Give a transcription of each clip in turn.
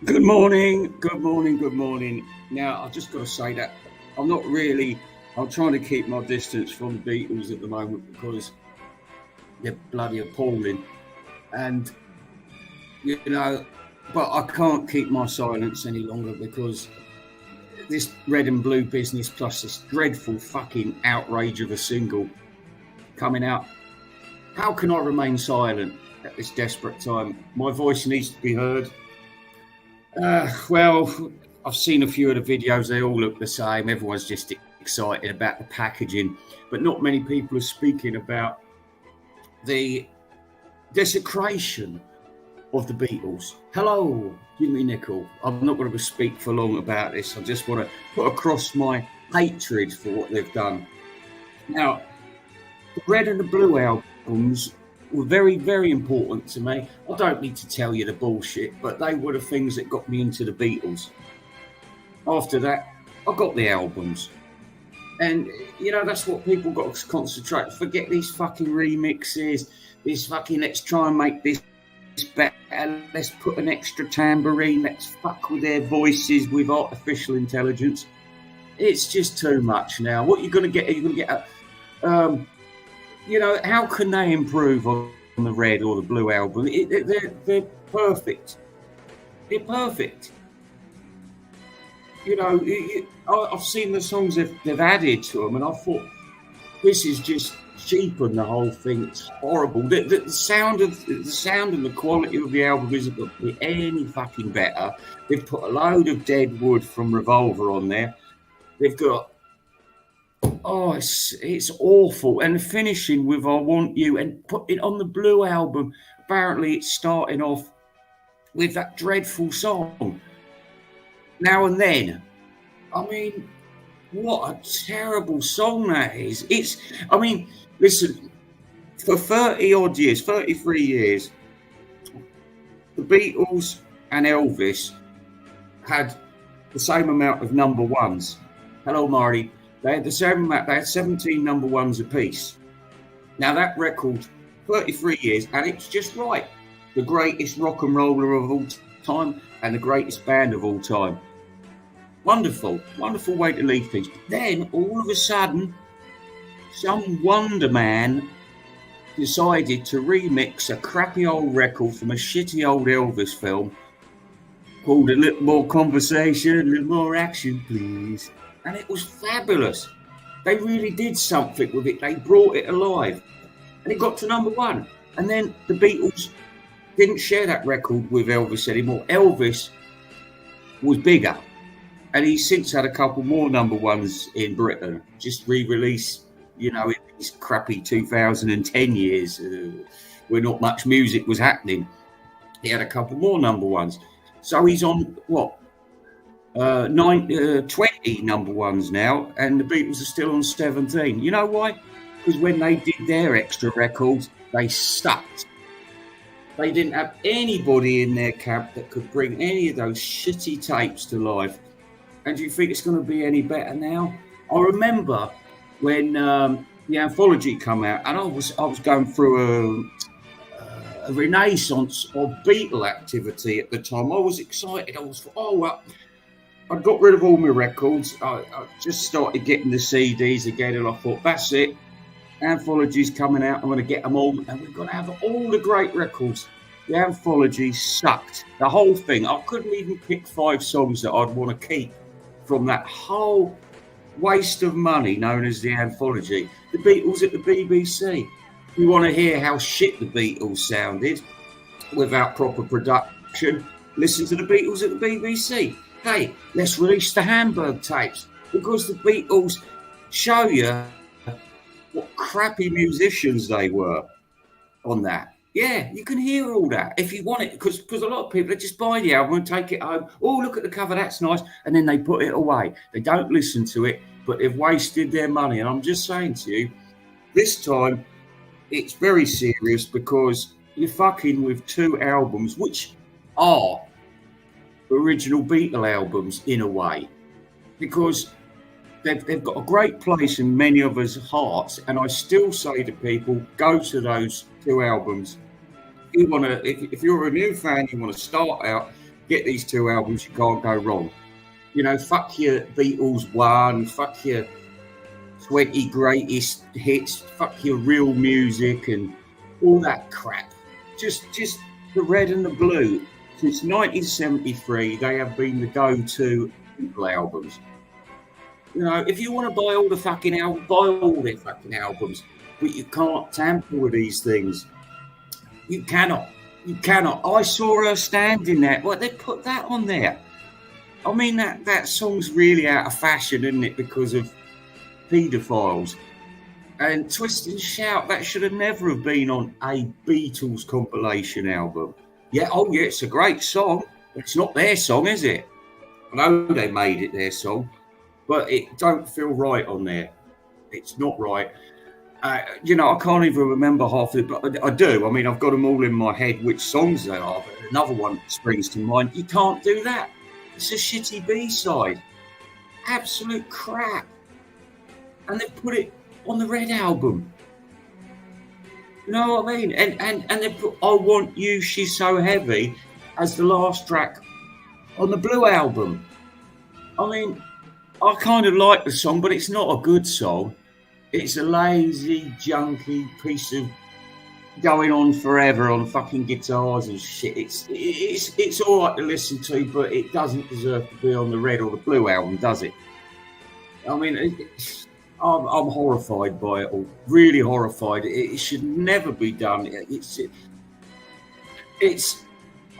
Good morning, good morning, good morning. Now, I've just got to say that I'm trying to keep my distance from the Beatles at the moment because they're bloody appalling. And, but I can't keep my silence any longer because this red and blue business plus this dreadful fucking outrage of a single coming out. How can I remain silent at this desperate time? My voice needs to be heard. Well, I've seen a few of the videos. They all look the same. Everyone's just excited about the packaging, but not many people are speaking about the desecration of the Beatles. Hello, Jimmy Nicol. I'm not going to speak for long about this. I just want to put across my hatred for what they've done. Now, the Red and the Blue albums were very, very important to me. I don't need to tell you the bullshit, but they were the things that got me into the Beatles. After that, I got the albums. And, that's what people got to concentrate. Forget these fucking remixes, this fucking let's try and make this better, let's put an extra tambourine, let's fuck with their voices with artificial intelligence. It's just too much now. What you're going to get, you're going to get how can they improve on the Red or the Blue album? They're perfect. They're perfect. I've seen the songs they've added to them, and I thought this is just cheapened the whole thing. It's horrible. The sound and the quality of the album isn't going to be any fucking better. They've put a load of dead wood from Revolver on there. They've got it's awful. And finishing with I Want You and put it on the Blue album. Apparently it's starting off with that dreadful song, Now and Then. I mean, what a terrible song that is. Listen, for 30 odd years, 33 years, the Beatles and Elvis had the same amount of number ones. Hello, Marty. They had the same amount. They had 17 number ones apiece. Now that record, 33 years, and it's just right. The greatest rock and roller of all time and the greatest band of all time. Wonderful, wonderful way to leave things. But then all of a sudden, some Wonder Man decided to remix a crappy old record from a shitty old Elvis film called A Little More Conversation, A Little More Action, Please. And it was fabulous. They really did something with it. They brought it alive. And it got to number one. And then the Beatles didn't share that record with Elvis anymore. Elvis was bigger. And he's since had a couple more number ones in Britain. Just re-released, in these crappy 2010 years where not much music was happening. He had a couple more number ones. So he's on, 20 number ones now, and the Beatles are still on 17. You know why? Because when they did their extra records, they sucked. They didn't have anybody in their camp that could bring any of those shitty tapes to life. And do you think it's going to be any better now? I remember when the anthology came out, and I was going through a renaissance of Beatle activity at the time. I was excited. I was, I got rid of all my records. I just started getting the CDs again, and I thought, that's it. Anthology's coming out. I'm going to get them all, and we're going to have all the great records. The anthology sucked. The whole thing. I couldn't even pick 5 songs that I'd want to keep from that whole waste of money known as the anthology. The Beatles at the BBC. If you want to hear how shit the Beatles sounded without proper production, listen to the Beatles at the BBC. Hey, let's release the Hamburg tapes, because the Beatles show you what crappy musicians they were on that. Yeah, you can hear all that if you want it, because a lot of people, they just buy the album and take it home. Oh, look at the cover, that's nice. And then they put it away. They don't listen to it, but they've wasted their money. And I'm just saying to you, this time, it's very serious, because you're fucking with 2 albums, which are original Beatle albums in a way, because they've got a great place in many of us' hearts. And I still say to people, go to those 2 albums. If you're a new fan, you want to start out, get these 2 albums, you can't go wrong. You know, fuck your Beatles 1, fuck your 20 greatest hits, fuck your real music and all that crap. Just the red and the blue. Since 1973, they have been the go-to Beatle albums. You know, if you want to buy all the fucking albums, buy all their fucking albums, but you can't tamper with these things. You cannot. You cannot. I saw her standing there. Well, they put that on there. I mean, that song's really out of fashion, isn't it? Because of paedophiles. And Twist and Shout, that should have never have been on a Beatles compilation album. Yeah, oh yeah, it's a great song. But it's not their song, is it? I know they made it their song, but it don't feel right on there. It's not right. You know, I can't even remember half of it, but I do. I mean, I've got them all in my head, which songs they are. But another one springs to mind. You can't do that. It's a shitty B-side. Absolute crap. And they put it on the Red album. You know what I mean? And they put I Want You, She's So Heavy as the last track on the Blue album. I mean, I kind of like the song, but it's not a good song. It's a lazy, junky piece of going on forever on fucking guitars and shit. It's all right to listen to, but it doesn't deserve to be on the Red or the Blue album, does it? I mean, I'm horrified by it all. Really horrified. It should never be done.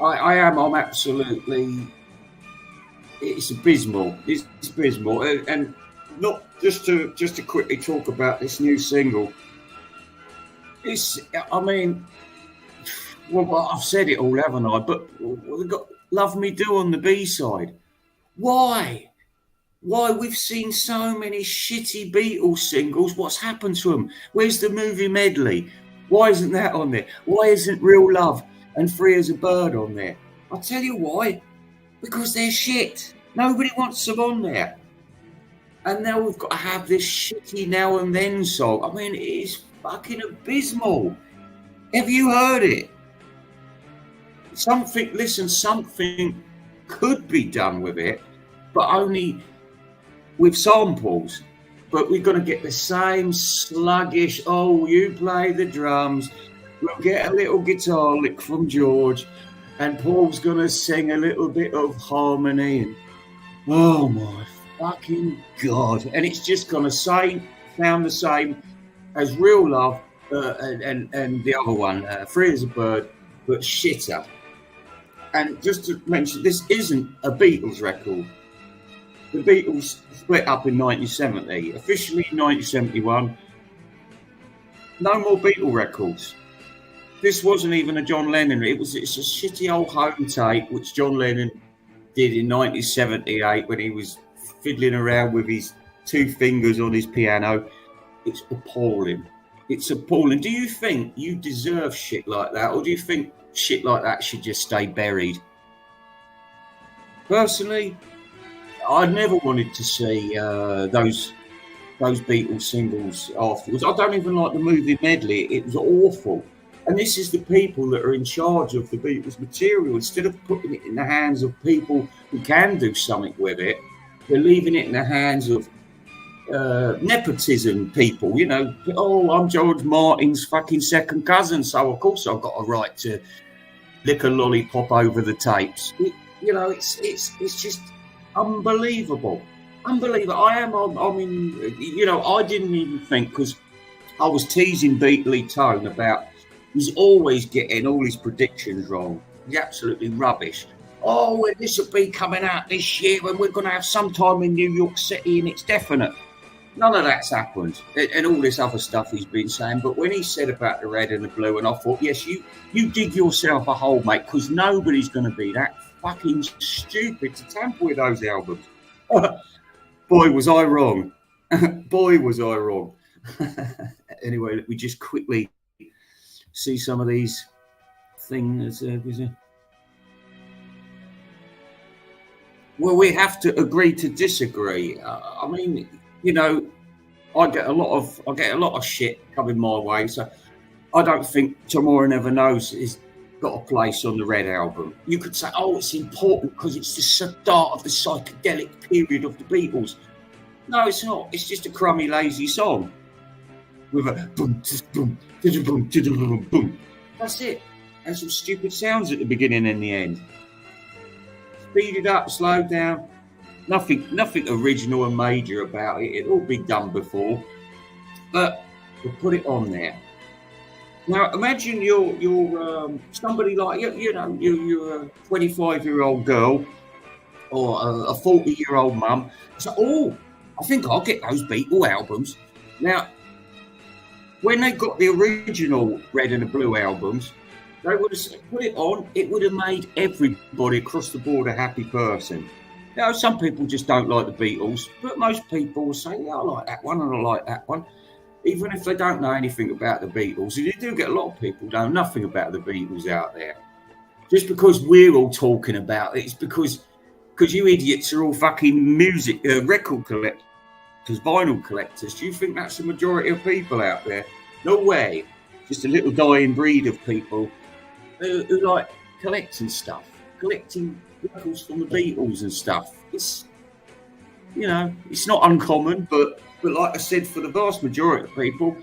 I'm absolutely. It's abysmal. It's abysmal, and not just to quickly talk about this new single. I mean, well, I've said it all, haven't I? But we've got Love Me Do on the B-side. Why? We've seen so many shitty Beatles singles. What's happened to them? Where's the movie medley? Why isn't that on there? Why isn't Real Love and Free as a Bird on there? I'll tell you why. Because they're shit. Nobody wants them on there. And now we've got to have this shitty Now and Then song. I mean, it is fucking abysmal. Have you heard it? Something could be done with it, but only with samples. But we're going to get the same sluggish, oh, you play the drums, we'll get a little guitar lick from George, and Paul's going to sing a little bit of harmony. And, oh, my fucking God. And it's just going to sound the same as Real Love and the other one, Free as a Bird, but shitter. And just to mention, this isn't a Beatles record. The Beatles split up in 1970, officially in 1971. No more Beatle records. This wasn't even a John Lennon. It's a shitty old home tape, which John Lennon did in 1978 when he was fiddling around with his 2 fingers on his piano. It's appalling. It's appalling. Do you think you deserve shit like that, or do you think shit like that should just stay buried? Personally, I never wanted to see those Beatles singles afterwards. I don't even like the movie medley. It was awful. And this is the people that are in charge of the Beatles material. Instead of putting it in the hands of people who can do something with it, they're leaving it in the hands of nepotism people. You know, oh, I'm George Martin's fucking second cousin, so of course I've got a right to lick a lollipop over the tapes. It's just unbelievable. Unbelievable. I mean, you know, I didn't even think, because I was teasing Beatley Tone about he's always getting all his predictions wrong. He's absolutely rubbish. Oh, well, this will be coming out this year and we're going to have some time in New York City and it's definite. None of that's happened. And all this other stuff he's been saying. But when he said about the Red and the Blue, and I thought, yes, you dig yourself a hole, mate, because nobody's going to be that fucking stupid to tamper with those albums. Boy, was I wrong. Boy, was I wrong. Anyway, let me just quickly see some of these things. Well, we have to agree to disagree. I mean, you know, I get a lot of shit coming my way. So I don't think Tomorrow Never Knows is got a place on the Red album. You could say, oh, it's important because it's the start of the psychedelic period of the Beatles. No, it's not. It's just a crummy, lazy song with a boom, boom, boom, boom, boom. That's it. And some stupid sounds at the beginning and the end. Speed it up, slow down. Nothing original and major about it. It'd all been done before, but we'll put it on there. Now imagine you're somebody like you're a 25-year-old girl or a 40-year-old mum. So, oh, I think I'll get those Beatle albums. Now, when they got the original Red and the Blue albums, they would have put it on. It would have made everybody across the board a happy person. Now, some people just don't like the Beatles, but most people will say, yeah, I like that one and I like that one. Even if they don't know anything about the Beatles, and you do get a lot of people who know nothing about the Beatles out there. Just because we're all talking about it, it's because you idiots are all fucking music, record collectors, vinyl collectors. Do you think that's the majority of people out there? No way. Just a little dying breed of people who like collecting stuff, collecting records from the Beatles and stuff. It's, it's not uncommon, but like I said, for the vast majority of people,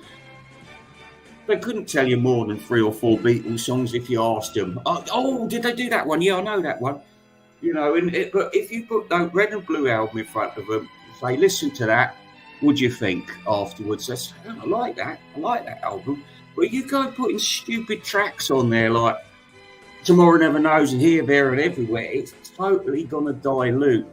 they couldn't tell you more than 3 or 4 Beatles songs if you asked them. Oh, did they do that one? Yeah, I know that one. But if you put the Red and Blue album in front of them, say, listen to that, what do you think afterwards? They say, oh, I like that album. But you go putting stupid tracks on there like Tomorrow Never Knows and Here, There and Everywhere, it's totally going to dilute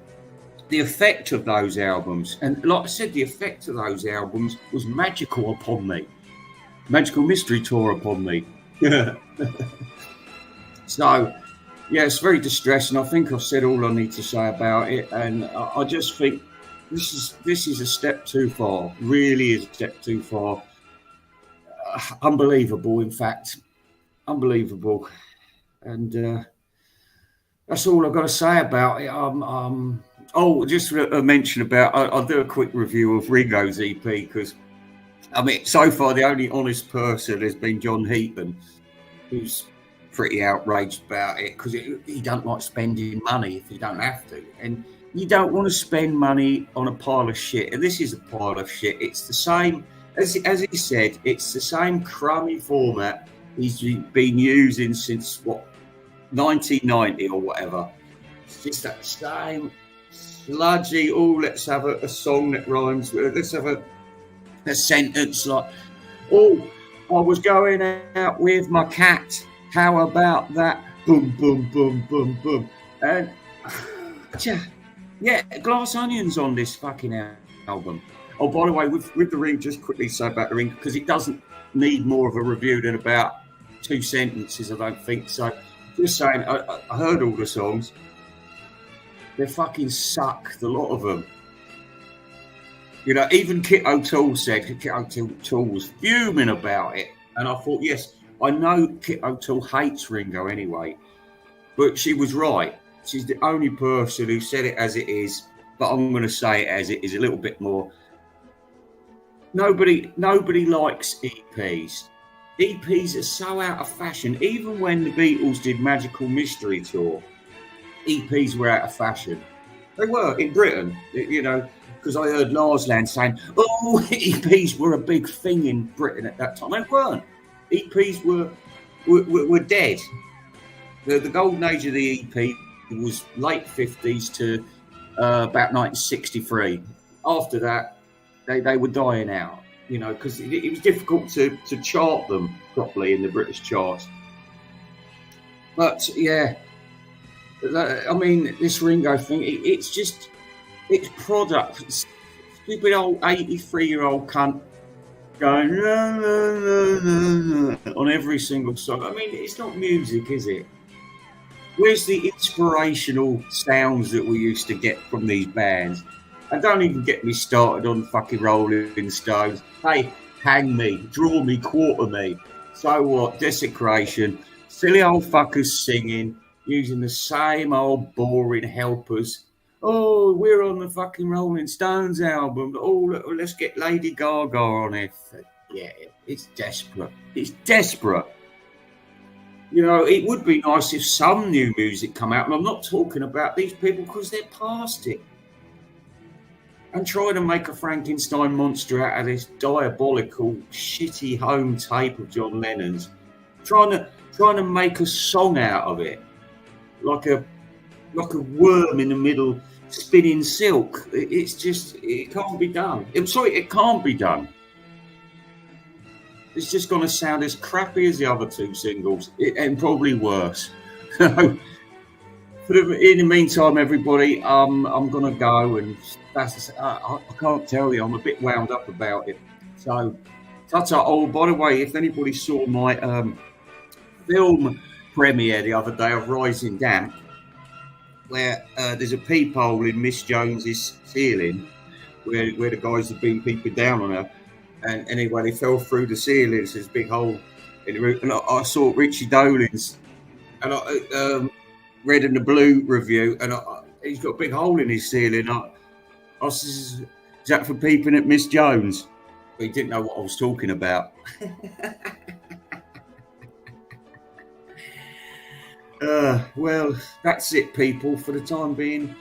the effect of those albums. And like I said, the effect of those albums was magical upon me. Magical Mystery Tour upon me. So, yeah, it's very distressing. I think I've said all I need to say about it. And I just think this is a step too far. Really is a step too far. Unbelievable, in fact. Unbelievable. And that's all I've got to say about it. Just a mention about, I'll do a quick review of Ringo's EP because, so far the only honest person has been John Heaton, who's pretty outraged about it because he don't like spending money if you don't have to. And you don't want to spend money on a pile of shit. And this is a pile of shit. It's the same, as he said, it's the same crummy format he's been using since, 1990 or whatever. It's just that same sludgy, let's have a song that rhymes. Let's have a sentence like, I was going out with my cat. How about that? Boom, boom, boom, boom, boom. And yeah, Glass Onions on this fucking album. Oh, by the way, with the Ring, just quickly say about the Ring, because it doesn't need more of a review than about 2 sentences, I don't think. So just saying, I heard all the songs. They fucking suck, the lot of them. Even Kit O'Toole said, Kit O'Toole was fuming about it. And I thought, yes, I know Kit O'Toole hates Ringo anyway, but she was right. She's the only person who said it as it is, but I'm going to say it as it is a little bit more. Nobody likes EPs. EPs are so out of fashion. Even when the Beatles did Magical Mystery Tour, EPs were out of fashion. They were in Britain, because I heard Larsland saying, EPs were a big thing in Britain at that time. They weren't. EPs were dead. The golden age of the EP was late 50s to about 1963. After that, they were dying out, because it was difficult to chart them properly in the British charts. But yeah, this Ringo thing, it's product. Stupid old 83-year-old cunt going on every single song. It's not music, is it? Where's the inspirational sounds that we used to get from these bands? And don't even get me started on fucking Rolling Stones. Hey, hang me, draw me, quarter me. So what? Desecration. Silly old fuckers singing, using the same old boring helpers. Oh, we're on the fucking Rolling Stones album. Let's get Lady Gaga on it. Yeah, it's desperate. It's desperate. You know, it would be nice if some new music come out, and I'm not talking about these people because they're past it. And trying to make a Frankenstein monster out of this diabolical, shitty home tape of John Lennon's, trying to make a song out of it, like a worm in the middle spinning silk. It's just, it can't be done. I'm sorry, it can't be done. It's just going to sound as crappy as the other two singles, and probably worse. In the meantime, everybody, I'm going to go, and I can't tell you, I'm a bit wound up about it. So, oh, by the way, if anybody saw my film premiere the other day of Rising Damp, where there's a peephole in Miss Jones's ceiling, where the guys have been peeping down on her. And anyway, they fell through the ceiling. There's this big hole in the roof. And I saw Richie Dolan's, and I read in the Blue review, and he's got a big hole in his ceiling. I said, is that for peeping at Miss Jones? But he didn't know what I was talking about. Well, that's it, people. For the time being,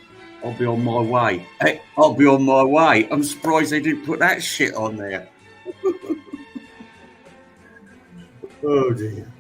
I'll be on my way. Hey, I'll be on my way. I'm surprised they didn't put that shit on there. Oh dear.